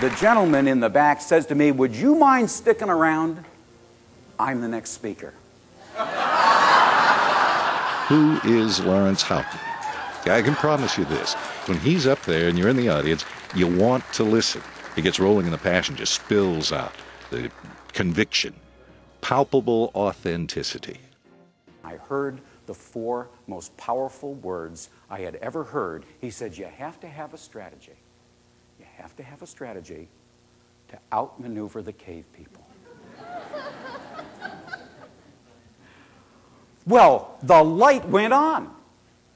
The gentleman in the back says to me, "Would you mind sticking around? I'm the next speaker." Who is Laurence Haughton? I can promise you this. When he's up there and you're in the audience, you want to listen. He gets rolling and the passion just spills out. The conviction. Palpable authenticity. I heard the 4 most powerful words I had ever heard. He said, "You have to have a strategy. You have to have a strategy to outmaneuver the cave people." Well, the light went on.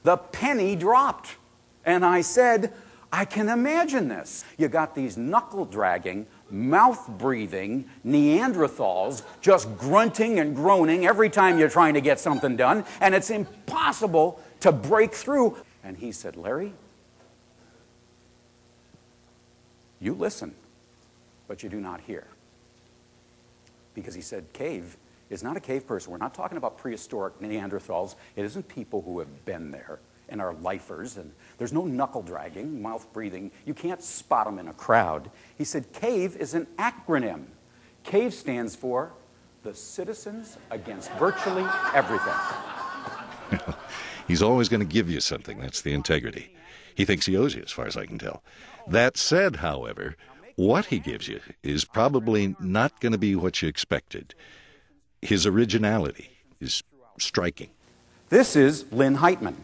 The penny dropped. And I said, I can imagine this. You got these knuckle-dragging, mouth-breathing Neanderthals just grunting and groaning every time you're trying to get something done, and it's impossible to break through. And he said, "Larry, you listen, but you do not hear." Because he said, cave is not a cave person. We're not talking about prehistoric Neanderthals. It isn't people who have been there and are lifers, and there's no knuckle-dragging, mouth-breathing. You can't spot them in a crowd. He said, CAVE is an acronym. CAVE stands for the Citizens Against Virtually Everything. He's always going to give you something. That's the integrity. He thinks he owes you, as far as I can tell. That said, however, what he gives you is probably not going to be what you expected. His originality is striking. This is Lynn Heitman.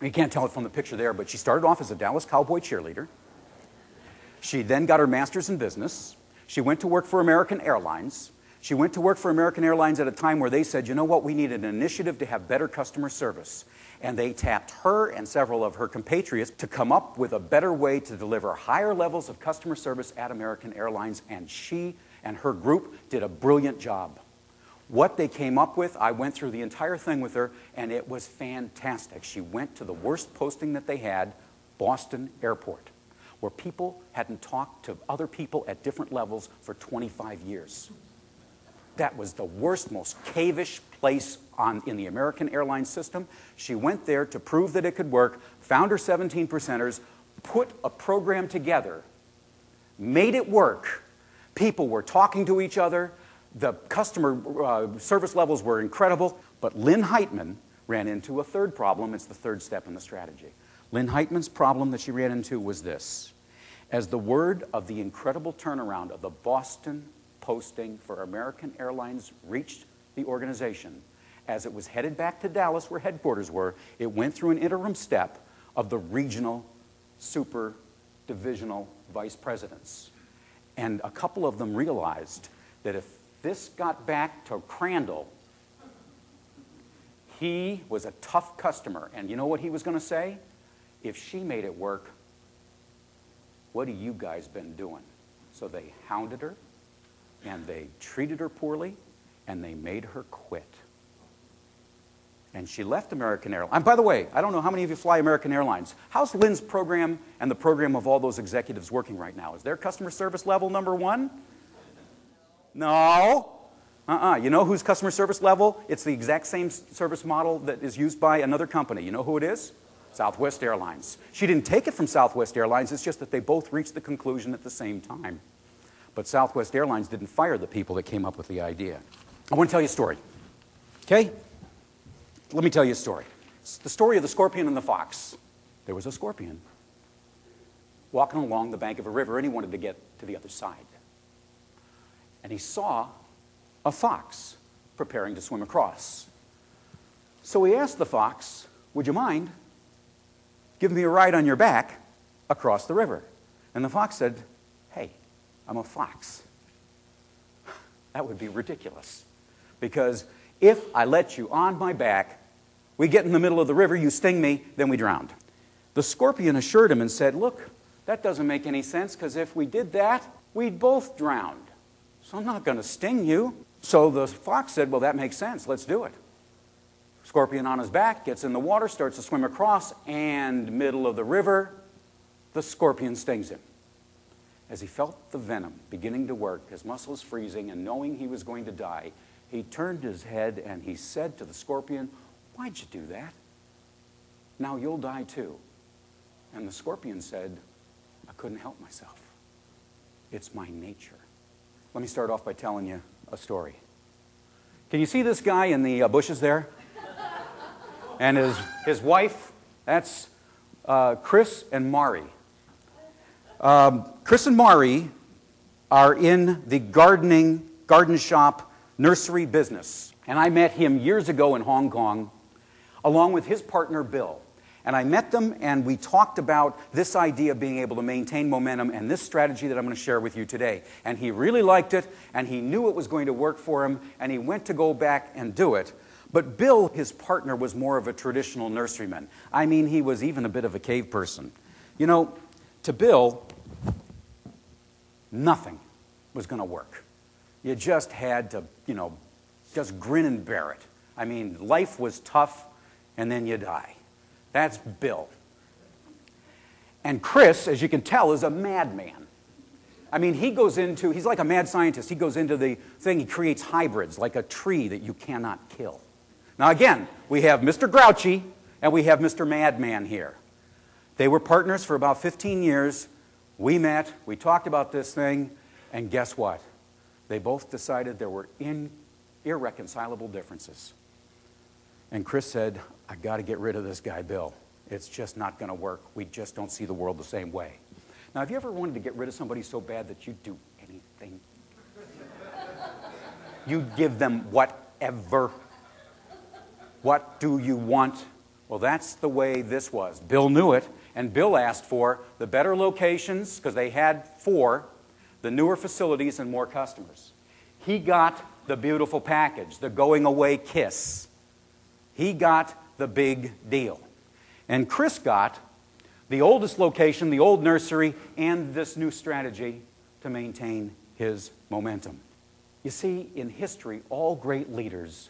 You can't tell it from the picture there, but she started off as a Dallas Cowboy cheerleader. She then got her master's in business. She went to work for American Airlines. She went to work for American Airlines at a time where they said, you know what, we need an initiative to have better customer service. And they tapped her and several of her compatriots to come up with a better way to deliver higher levels of customer service at American Airlines, and she and her group did a brilliant job. What they came up with, I went through the entire thing with her, and it was fantastic. She went to the worst posting that they had, Boston Airport, where people hadn't talked to other people at different levels for 25 years. That was the worst, most cave-ish place in the American Airlines system. She went there to prove that it could work, found her 17 percenters, put a program together, made it work. People were talking to each other. The customer service levels were incredible. But Lynn Heitman ran into a third problem. It's the third step in the strategy. Lynn Heitman's problem that she ran into was this. As the word of the incredible turnaround of the Boston posting for American Airlines reached the organization, as it was headed back to Dallas where headquarters were, it went through an interim step of the regional super divisional vice presidents. And a couple of them realized that if this got back to Crandall, he was a tough customer. And you know what he was going to say? If she made it work, what have you guys been doing? So they hounded her, and they treated her poorly, and they made her quit. And she left American Airlines. And by the way, I don't know how many of you fly American Airlines. How's Lynn's program and the program of all those executives working right now? Is their customer service level #1? No. You know whose customer service level? It's the exact same service model that is used by another company. You know who it is? Southwest Airlines. She didn't take it from Southwest Airlines. It's just that they both reached the conclusion at the same time. But Southwest Airlines didn't fire the people that came up with the idea. I want to tell you a story. Okay? Let me tell you a story. It's the story of the scorpion and the fox. There was a scorpion walking along the bank of a river, and he wanted to get to the other side. And he saw a fox preparing to swim across. So he asked the fox, would you mind giving me a ride on your back across the river? And the fox said, hey, I'm a fox. That would be ridiculous. Because if I let you on my back, we get in the middle of the river, you sting me, then we drowned. The scorpion assured him and said, look, that doesn't make any sense, because if we did that, we'd both drown. So I'm not going to sting you. So the fox said, well, that makes sense. Let's do it. Scorpion on his back, gets in the water, starts to swim across, and middle of the river, the scorpion stings him. As he felt the venom beginning to work, his muscles freezing, and knowing he was going to die, he turned his head and he said to the scorpion, why'd you do that? Now you'll die too. And the scorpion said, I couldn't help myself. It's my nature. Let me start off by telling you a story. Can you see this guy in the bushes there? And his wife, that's Chris and Mari. Chris and Mari are in the garden shop nursery business. And I met him years ago in Hong Kong, along with his partner, Bill. And I met them, and we talked about this idea of being able to maintain momentum and this strategy that I'm going to share with you today. And he really liked it, and he knew it was going to work for him, and he went to go back and do it. But Bill, his partner, was more of a traditional nurseryman. I mean, he was even a bit of a cave person. You know, to Bill, nothing was going to work. You just had to, just grin and bear it. I mean, life was tough, and then you die. That's Bill. And Chris, as you can tell, is a madman. I mean, he's like a mad scientist. He goes into the thing, he creates hybrids, like a tree that you cannot kill. Now again, we have Mr. Grouchy, and we have Mr. Madman here. They were partners for about 15 years. We met, we talked about this thing, and guess what? They both decided there were irreconcilable differences. And Chris said, I got to get rid of this guy, Bill. It's just not going to work. We just don't see the world the same way. Now, have you ever wanted to get rid of somebody so bad that you'd do anything? You'd give them whatever. What do you want? Well, that's the way this was. Bill knew it, and Bill asked for the better locations, because they had 4, the newer facilities, and more customers. He got the beautiful package, the going-away kiss. He got the big deal. And Chris got the oldest location, the old nursery, and this new strategy to maintain his momentum. You see, in history, all great leaders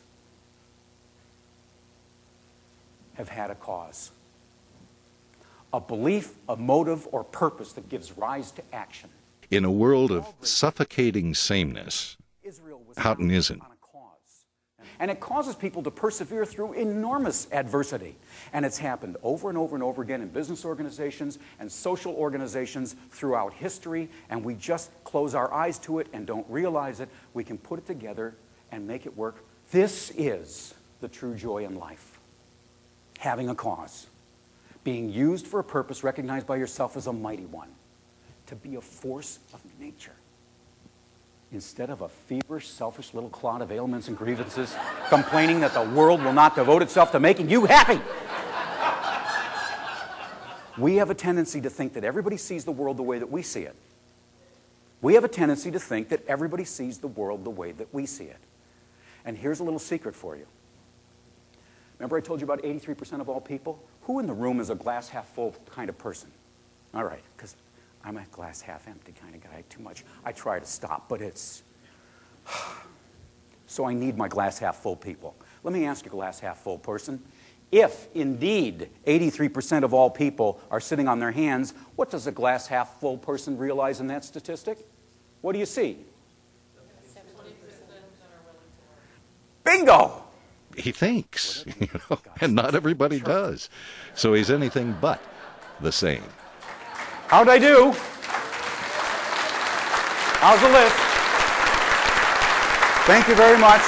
have had a cause, a belief, a motive, or purpose that gives rise to action. In a world of suffocating sameness, Haughton isn't. And it causes people to persevere through enormous adversity. And it's happened over and over and over again in business organizations and social organizations throughout history, and we just close our eyes to it and don't realize it. We can put it together and make it work. This is the true joy in life. Having a cause. Being used for a purpose recognized by yourself as a mighty one. To be a force of nature. Instead of a feverish, selfish little clod of ailments and grievances, complaining that the world will not devote itself to making you happy. We have a tendency to think that everybody sees the world the way that we see it. We have a tendency to think that everybody sees the world the way that we see it. And here's a little secret for you. Remember I told you about 83% of all people? Who in the room is a glass half full kind of person? All right, because I'm a glass half empty kind of guy, too much. I try to stop, but it's... So I need my glass half full people. Let me ask you, glass half full person, if indeed 83% of all people are sitting on their hands, what does a glass half full person realize in that statistic? What do you see? 70% Bingo! He thinks, and not everybody does. So he's anything but the same. How'd I do? How's the lift? Thank you very much.